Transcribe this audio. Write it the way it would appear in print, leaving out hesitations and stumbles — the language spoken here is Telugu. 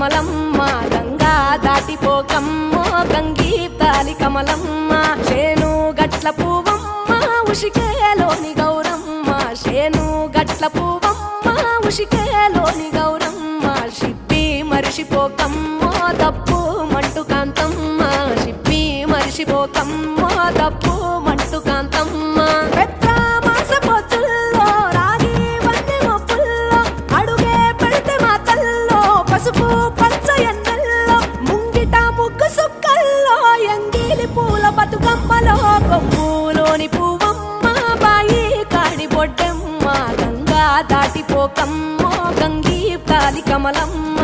కమలమ్మ గంగా దాటిపోకమ్మ గంగీతాలి కమలమ్మ శేను గట్ల పువ్వమ్మ ఉషికేలోని గౌరమ్మ శేను గట్ల పువ్వమ్మ ఉషికేలోని గౌరమ్మ షిప్పి మరిషిపోకమ్మ తప్పు మంటు కాంతమ్మ షిప్పి మరిషిపోకమ్మ తప్పు మంటు కాంతమ్మ పసుపు పచ్చ ఎన్నెల్లో ముంగిట ముగ్గు సుక్కల్లో ఎంగిలి పూల బతుకమ్మలో కొమ్ములోని పువ్వమ్మ బాయి కాడి బొడ్డమ్మ గంగా దాటిపోకమ్మ గంగీ తాలి కమలమ్మ